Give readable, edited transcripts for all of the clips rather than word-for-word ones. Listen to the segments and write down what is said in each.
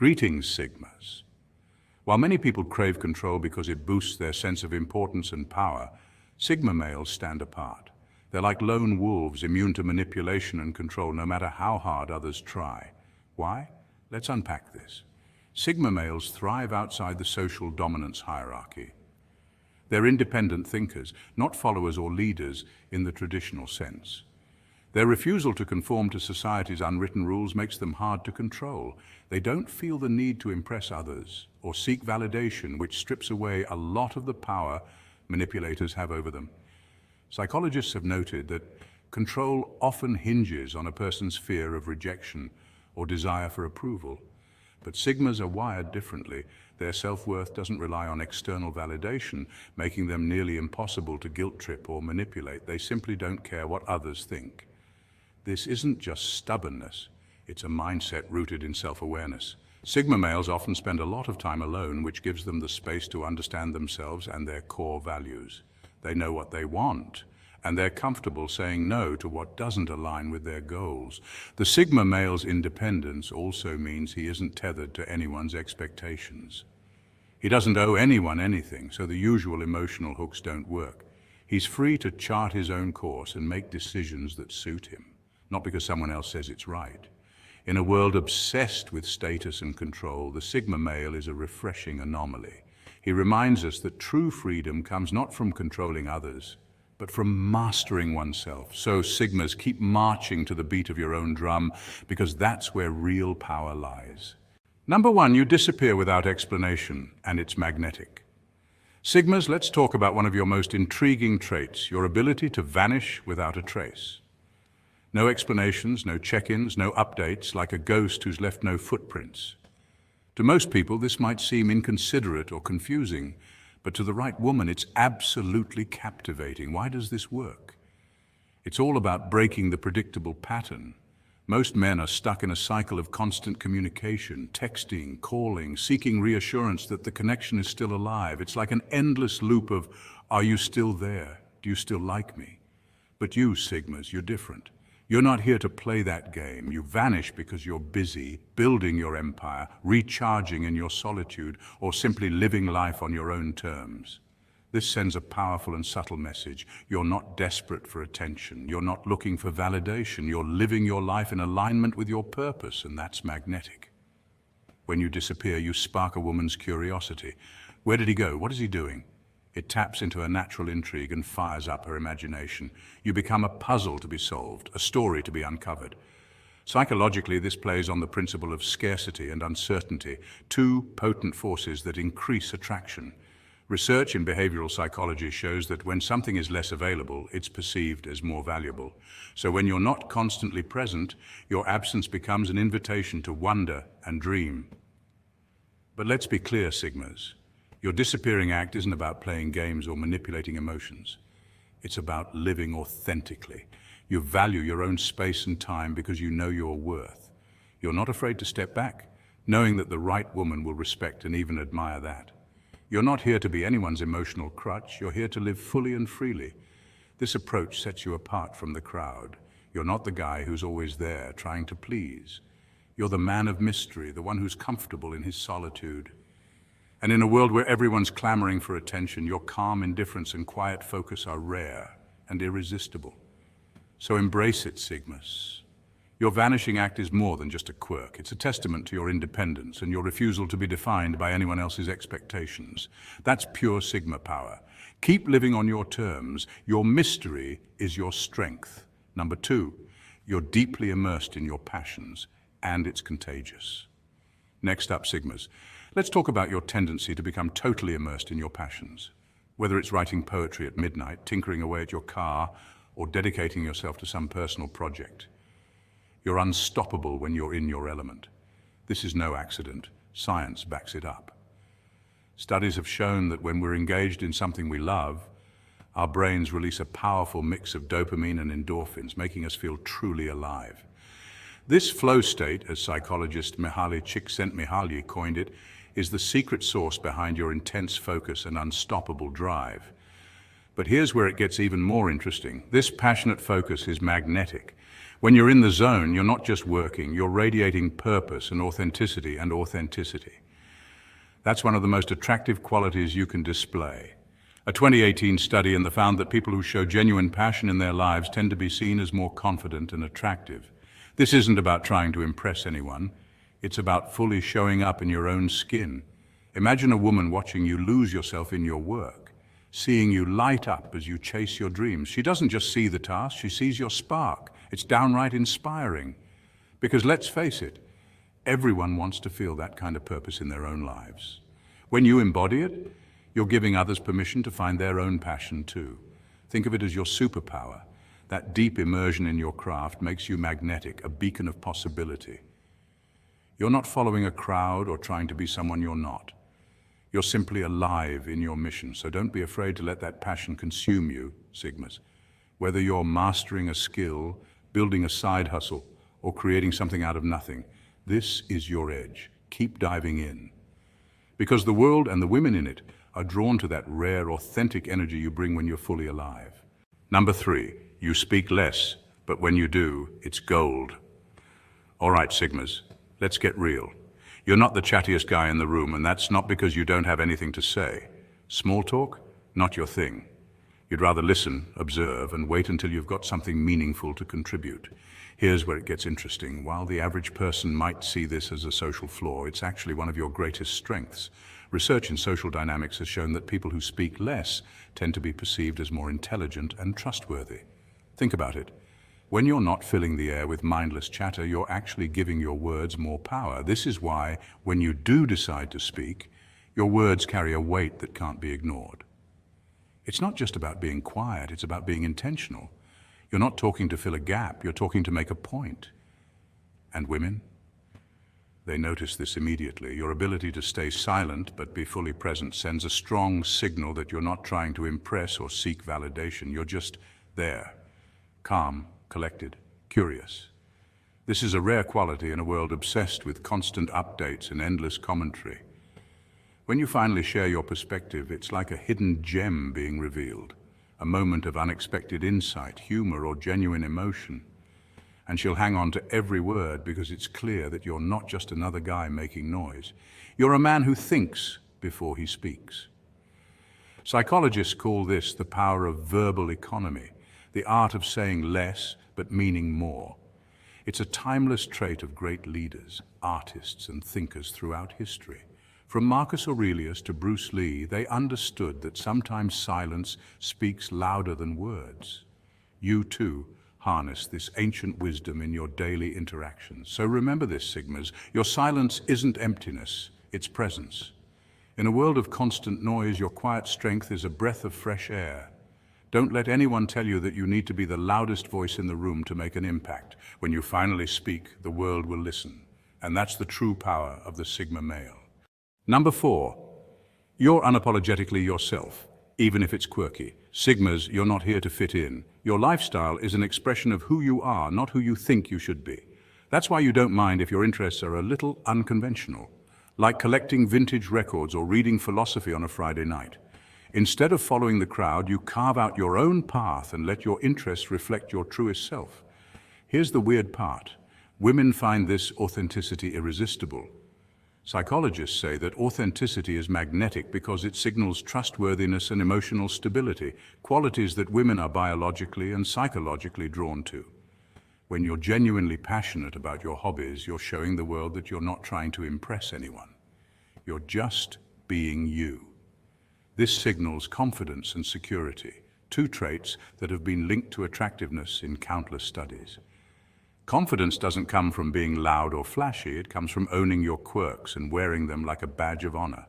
Greetings, Sigmas. While many people crave control because it boosts their sense of importance and power, Sigma males stand apart. They're like lone wolves, immune to manipulation and control no matter how hard others try. Why? Let's unpack this. Sigma males thrive outside the social dominance hierarchy. They're independent thinkers, not followers or leaders in the traditional sense. Their refusal to conform to society's unwritten rules makes them hard to control. They don't feel the need to impress others or seek validation, which strips away a lot of the power manipulators have over them. Psychologists have noted that control often hinges on a person's fear of rejection or desire for approval. But Sigmas are wired differently. Their self-worth doesn't rely on external validation, making them nearly impossible to guilt trip or manipulate. They simply don't care what others think. This isn't just stubbornness, it's a mindset rooted in self-awareness. Sigma males often spend a lot of time alone, which gives them the space to understand themselves and their core values. They know what they want, and they're comfortable saying no to what doesn't align with their goals. The Sigma male's independence also means he isn't tethered to anyone's expectations. He doesn't owe anyone anything, so the usual emotional hooks don't work. He's free to chart his own course and make decisions that suit him, not because someone else says it's right. In a world obsessed with status and control, the Sigma male is a refreshing anomaly. He reminds us that true freedom comes not from controlling others, but from mastering oneself. So Sigmas, keep marching to the beat of your own drum, because that's where real power lies. Number 1, you disappear without explanation, and it's magnetic. Sigmas, let's talk about one of your most intriguing traits, your ability to vanish without a trace. No explanations, no check-ins, no updates, like a ghost who's left no footprints. To most people, this might seem inconsiderate or confusing, but to the right woman, it's absolutely captivating. Why does this work? It's all about breaking the predictable pattern. Most men are stuck in a cycle of constant communication, texting, calling, seeking reassurance that the connection is still alive. It's like an endless loop of, are you still there? Do you still like me? But you, Sigmas, you're different. You're not here to play that game. You vanish because you're busy building your empire, recharging in your solitude, or simply living life on your own terms. This sends a powerful and subtle message. You're not desperate for attention. You're not looking for validation. You're living your life in alignment with your purpose, and that's magnetic. When you disappear, you spark a woman's curiosity. Where did he go? What is he doing? It taps into her natural intrigue and fires up her imagination. You become a puzzle to be solved, a story to be uncovered. Psychologically, this plays on the principle of scarcity and uncertainty, two potent forces that increase attraction. Research in behavioral psychology shows that when something is less available, it's perceived as more valuable. So when you're not constantly present, your absence becomes an invitation to wonder and dream. But let's be clear, Sigmas. Your disappearing act isn't about playing games or manipulating emotions. It's about living authentically. You value your own space and time because you know your worth. You're not afraid to step back, knowing that the right woman will respect and even admire that. You're not here to be anyone's emotional crutch. You're here to live fully and freely. This approach sets you apart from the crowd. You're not the guy who's always there, trying to please. You're the man of mystery, the one who's comfortable in his solitude. And in a world where everyone's clamoring for attention, your calm indifference and quiet focus are rare and irresistible. So embrace it, Sigmas. Your vanishing act is more than just a quirk. It's a testament to your independence and your refusal to be defined by anyone else's expectations. That's pure Sigma power. Keep living on your terms. Your mystery is your strength. Number 2, you're deeply immersed in your passions, and it's contagious. Next up, Sigmas. Let's talk about your tendency to become totally immersed in your passions. Whether it's writing poetry at midnight, tinkering away at your car, or dedicating yourself to some personal project. You're unstoppable when you're in your element. This is no accident. Science backs it up. Studies have shown that when we're engaged in something we love, our brains release a powerful mix of dopamine and endorphins, making us feel truly alive. This flow state, as psychologist Mihaly Csikszentmihalyi coined it, is the secret sauce behind your intense focus and unstoppable drive. But here's where it gets even more interesting. This passionate focus is magnetic. When you're in the zone, you're not just working, you're radiating purpose and authenticity and authenticity. That's one of the most attractive qualities you can display. A 2018 study found that people who show genuine passion in their lives tend to be seen as more confident and attractive. This isn't about trying to impress anyone. It's about fully showing up in your own skin. Imagine a woman watching you lose yourself in your work, seeing you light up as you chase your dreams. She doesn't just see the task, she sees your spark. It's downright inspiring. Because let's face it, everyone wants to feel that kind of purpose in their own lives. When you embody it, you're giving others permission to find their own passion too. Think of it as your superpower. That deep immersion in your craft makes you magnetic, a beacon of possibility. You're not following a crowd or trying to be someone you're not. You're simply alive in your mission, so don't be afraid to let that passion consume you, Sigmas. Whether you're mastering a skill, building a side hustle, or creating something out of nothing, this is your edge. Keep diving in. Because the world and the women in it are drawn to that rare, authentic energy you bring when you're fully alive. Number 3, you speak less, but when you do, it's gold. All right, Sigmas, let's get real. You're not the chattiest guy in the room, and that's not because you don't have anything to say. Small talk, not your thing. You'd rather listen, observe, and wait until you've got something meaningful to contribute. Here's where it gets interesting. While the average person might see this as a social flaw, it's actually one of your greatest strengths. Research in social dynamics has shown that people who speak less tend to be perceived as more intelligent and trustworthy. Think about it. When you're not filling the air with mindless chatter, you're actually giving your words more power. This is why, when you do decide to speak, your words carry a weight that can't be ignored. It's not just about being quiet, it's about being intentional. You're not talking to fill a gap, you're talking to make a point. And women? They notice this immediately. Your ability to stay silent but be fully present sends a strong signal that you're not trying to impress or seek validation. You're just there, calm, collected, curious. This is a rare quality in a world obsessed with constant updates and endless commentary. When you finally share your perspective, it's like a hidden gem being revealed, a moment of unexpected insight, humor, or genuine emotion. And she'll hang on to every word because it's clear that you're not just another guy making noise. You're a man who thinks before he speaks. Psychologists call this the power of verbal economy, the art of saying less but meaning more. It's a timeless trait of great leaders, artists, and thinkers throughout history. From Marcus Aurelius to Bruce Lee, they understood that sometimes silence speaks louder than words. You too harness this ancient wisdom in your daily interactions. So remember this, Sigmas, your silence isn't emptiness, it's presence. In a world of constant noise, your quiet strength is a breath of fresh air. Don't let anyone tell you that you need to be the loudest voice in the room to make an impact. When you finally speak, the world will listen. And that's the true power of the Sigma male. Number 4, you're unapologetically yourself, even if it's quirky. Sigmas, you're not here to fit in. Your lifestyle is an expression of who you are, not who you think you should be. That's why you don't mind if your interests are a little unconventional, like collecting vintage records or reading philosophy on a Friday night. Instead of following the crowd, you carve out your own path and let your interests reflect your truest self. Here's the weird part. Women find this authenticity irresistible. Psychologists say that authenticity is magnetic because it signals trustworthiness and emotional stability, qualities that women are biologically and psychologically drawn to. When you're genuinely passionate about your hobbies, you're showing the world that you're not trying to impress anyone. You're just being you. This signals confidence and security, two traits that have been linked to attractiveness in countless studies. Confidence doesn't come from being loud or flashy, it comes from owning your quirks and wearing them like a badge of honor.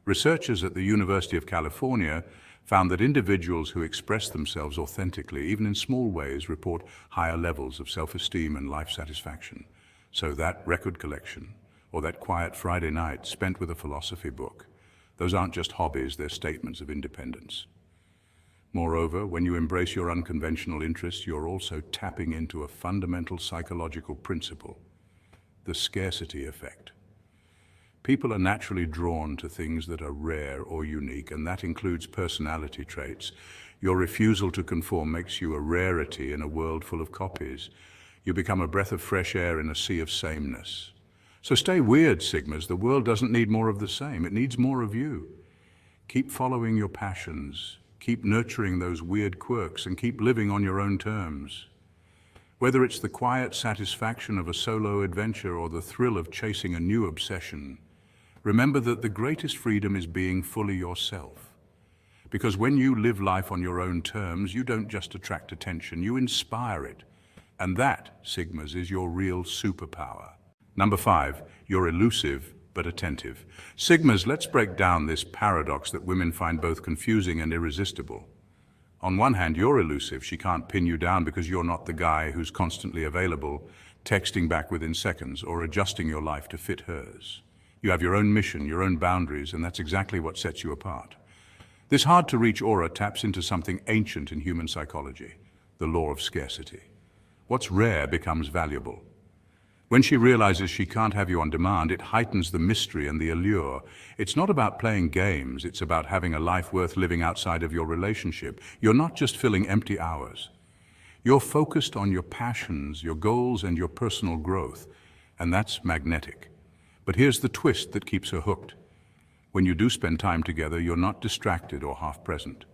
Researchers at the University of California found that individuals who express themselves authentically, even in small ways, report higher levels of self-esteem and life satisfaction. So that record collection, or that quiet Friday night spent with a philosophy book, those aren't just hobbies, they're statements of independence. Moreover, when you embrace your unconventional interests, you're also tapping into a fundamental psychological principle, the scarcity effect. People are naturally drawn to things that are rare or unique, and that includes personality traits. Your refusal to conform makes you a rarity in a world full of copies. You become a breath of fresh air in a sea of sameness. So stay weird, Sigmas. The world doesn't need more of the same. It needs more of you. Keep following your passions. Keep nurturing those weird quirks and keep living on your own terms. Whether it's the quiet satisfaction of a solo adventure or the thrill of chasing a new obsession, remember that the greatest freedom is being fully yourself. Because when you live life on your own terms, you don't just attract attention, you inspire it. And that, Sigmas, is your real superpower. Number 5, you're elusive but attentive. Sigmas, let's break down this paradox that women find both confusing and irresistible. On one hand, you're elusive. She can't pin you down because you're not the guy who's constantly available, texting back within seconds, or adjusting your life to fit hers. You have your own mission, your own boundaries, and that's exactly what sets you apart. This hard-to-reach aura taps into something ancient in human psychology, the law of scarcity. What's rare becomes valuable. When she realizes she can't have you on demand, it heightens the mystery and the allure. It's not about playing games, it's about having a life worth living outside of your relationship. You're not just filling empty hours. You're focused on your passions, your goals, and your personal growth, and that's magnetic. But here's the twist that keeps her hooked. When you do spend time together, you're not distracted or half-present.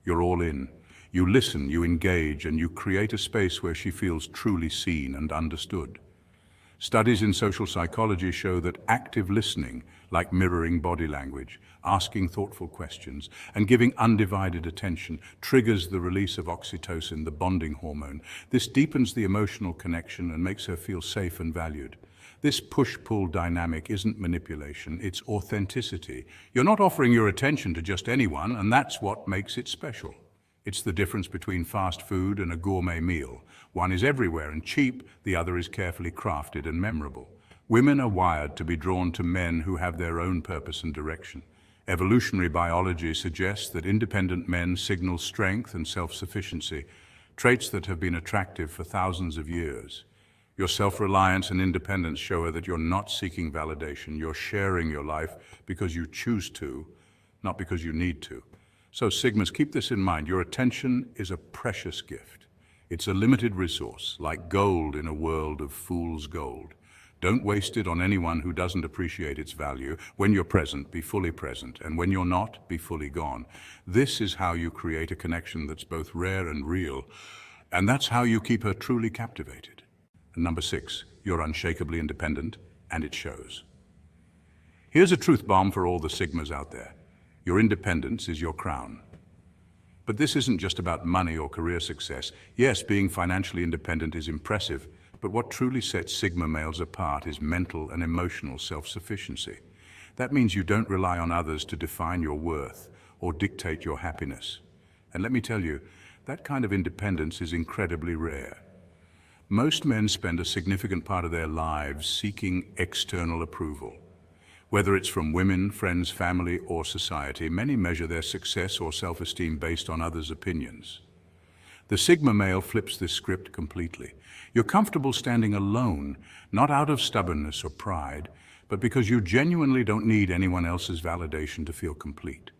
You're all in. You listen, you engage, and you create a space where she feels truly seen and understood. Studies in social psychology show that active listening, like mirroring body language, asking thoughtful questions, and giving undivided attention, triggers the release of oxytocin, the bonding hormone. This deepens the emotional connection and makes her feel safe and valued. This push-pull dynamic isn't manipulation, it's authenticity. You're not offering your attention to just anyone, and that's what makes it special. It's the difference between fast food and a gourmet meal. One is everywhere and cheap, the other is carefully crafted and memorable. Women are wired to be drawn to men who have their own purpose and direction. Evolutionary biology suggests that independent men signal strength and self-sufficiency, traits that have been attractive for thousands of years. Your self-reliance and independence show her that you're not seeking validation. You're sharing your life because you choose to, not because you need to. So Sigmas, keep this in mind. Your attention is a precious gift. It's a limited resource, like gold in a world of fool's gold. Don't waste it on anyone who doesn't appreciate its value. When you're present, be fully present. And when you're not, be fully gone. This is how you create a connection that's both rare and real. And that's how you keep her truly captivated. And number 6, you're unshakably independent, and it shows. Here's a truth bomb for all the Sigmas out there. Your independence is your crown. But this isn't just about money or career success. Yes, being financially independent is impressive, but what truly sets Sigma males apart is mental and emotional self-sufficiency. That means you don't rely on others to define your worth or dictate your happiness. And let me tell you, that kind of independence is incredibly rare. Most men spend a significant part of their lives seeking external approval. Whether it's from women, friends, family, or society, many measure their success or self-esteem based on others' opinions. The Sigma male flips this script completely. You're comfortable standing alone, not out of stubbornness or pride, but because you genuinely don't need anyone else's validation to feel complete.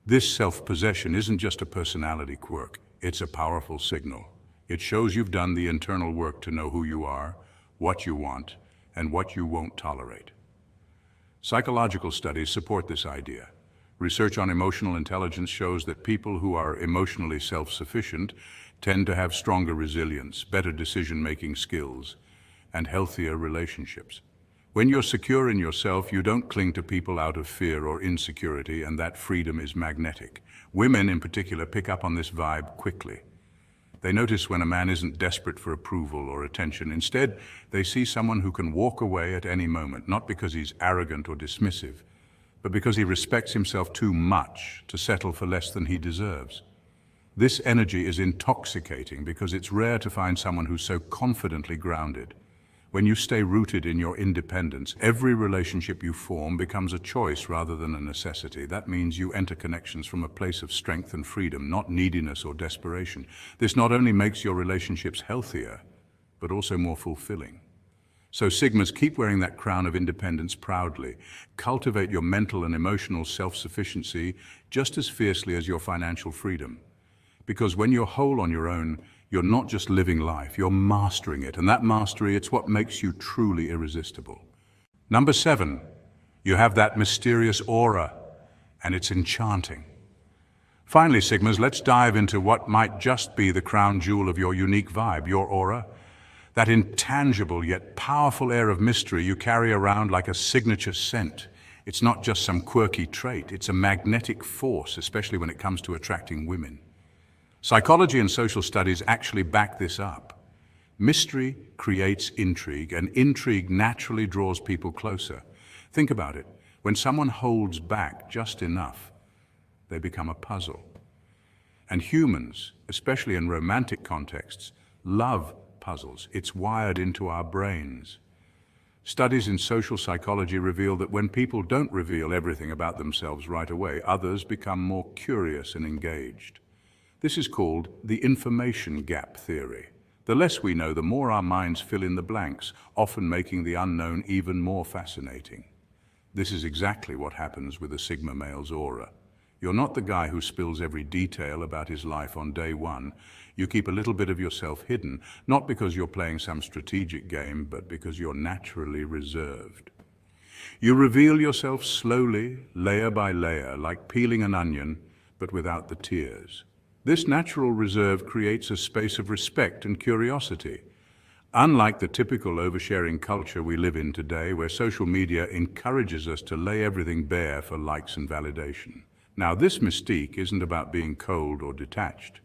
This self-possession isn't just a personality quirk, it's a powerful signal. It shows you've done the internal work to know who you are, what you want, and what you won't tolerate. Psychological studies support this idea. Research on emotional intelligence shows that people who are emotionally self-sufficient tend to have stronger resilience, better decision-making skills, and healthier relationships. When you're secure in yourself, you don't cling to people out of fear or insecurity, and that freedom is magnetic. Women, in particular, pick up on this vibe quickly. They notice when a man isn't desperate for approval or attention. Instead, they see someone who can walk away at any moment, not because he's arrogant or dismissive, but because he respects himself too much to settle for less than he deserves. This energy is intoxicating because it's rare to find someone who's so confidently grounded. When you stay rooted in your independence, every relationship you form becomes a choice rather than a necessity. That means you enter connections from a place of strength and freedom, not neediness or desperation. This not only makes your relationships healthier, but also more fulfilling. So Sigmas, keep wearing that crown of independence proudly. Cultivate your mental and emotional self-sufficiency just as fiercely as your financial freedom. Because when you're whole on your own, you're not just living life, you're mastering it. And that mastery, it's what makes you truly irresistible. Number 7, you have that mysterious aura, and it's enchanting. Finally, Sigmas, let's dive into what might just be the crown jewel of your unique vibe, your aura. That intangible yet powerful air of mystery you carry around like a signature scent. It's not just some quirky trait, it's a magnetic force, especially when it comes to attracting women. Psychology and social studies actually back this up. Mystery creates intrigue, and intrigue naturally draws people closer. Think about it. When someone holds back just enough, they become a puzzle. And humans, especially in romantic contexts, love puzzles. It's wired into our brains. Studies in social psychology reveal that when people don't reveal everything about themselves right away, others become more curious and engaged. This is called the information gap theory. The less we know, the more our minds fill in the blanks, often making the unknown even more fascinating. This is exactly what happens with a Sigma male's aura. You're not the guy who spills every detail about his life on day one. You keep a little bit of yourself hidden, not because you're playing some strategic game, but because you're naturally reserved. You reveal yourself slowly, layer by layer, like peeling an onion, but without the tears. This natural reserve creates a space of respect and curiosity. Unlike the typical oversharing culture we live in today, where social media encourages us to lay everything bare for likes and validation. Now, this mystique isn't about being cold or detached.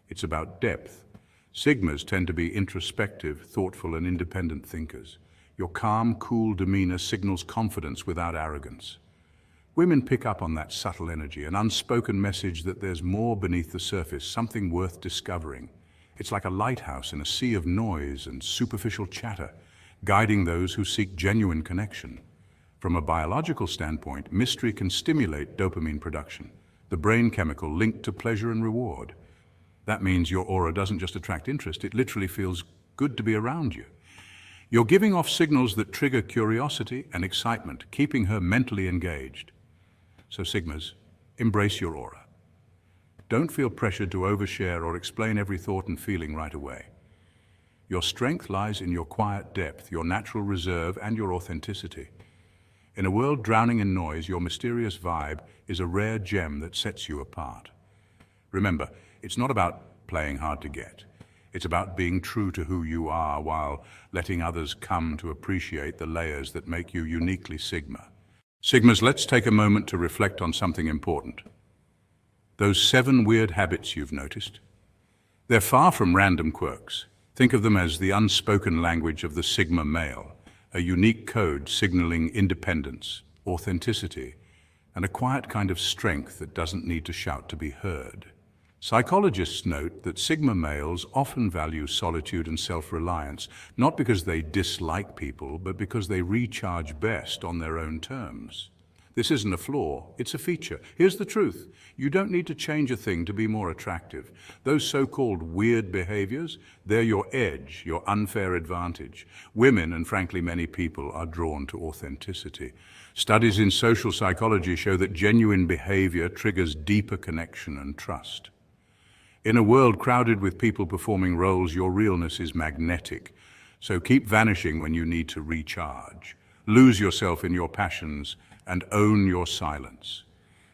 It's about depth. Sigmas tend to be introspective, thoughtful, and independent thinkers. Your calm, cool demeanor signals confidence without arrogance. Women pick up on that subtle energy, an unspoken message that there's more beneath the surface, something worth discovering. It's like a lighthouse in a sea of noise and superficial chatter, guiding those who seek genuine connection. From a biological standpoint, mystery can stimulate dopamine production, the brain chemical linked to pleasure and reward. That means your aura doesn't just attract interest, it literally feels good to be around you. You're giving off signals that trigger curiosity and excitement, keeping her mentally engaged. So Sigmas, embrace your aura. Don't feel pressured to overshare or explain every thought and feeling right away. Your strength lies in your quiet depth, your natural reserve, and your authenticity. In a world drowning in noise, your mysterious vibe is a rare gem that sets you apart. Remember, it's not about playing hard to get. It's about being true to who you are while letting others come to appreciate the layers that make you uniquely Sigma. Sigmas, let's take a moment to reflect on something important. Those 7 weird habits you've noticed. They're far from random quirks. Think of them as the unspoken language of the Sigma male. A unique code signaling independence, authenticity, and a quiet kind of strength that doesn't need to shout to be heard. Psychologists note that Sigma males often value solitude and self-reliance, not because they dislike people, but because they recharge best on their own terms. This isn't a flaw, it's a feature. Here's the truth. You don't need to change a thing to be more attractive. Those so-called weird behaviors, they're your edge, your unfair advantage. Women, and frankly many people, are drawn to authenticity. Studies in social psychology show that genuine behavior triggers deeper connection and trust. In a world crowded with people performing roles, your realness is magnetic. So keep vanishing when you need to recharge. Lose yourself in your passions and own your silence.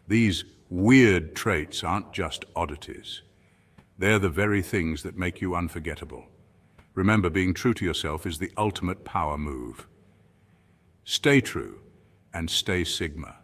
These weird traits aren't just oddities. They're the very things that make you unforgettable. Remember, being true to yourself is the ultimate power move. Stay true and stay Sigma.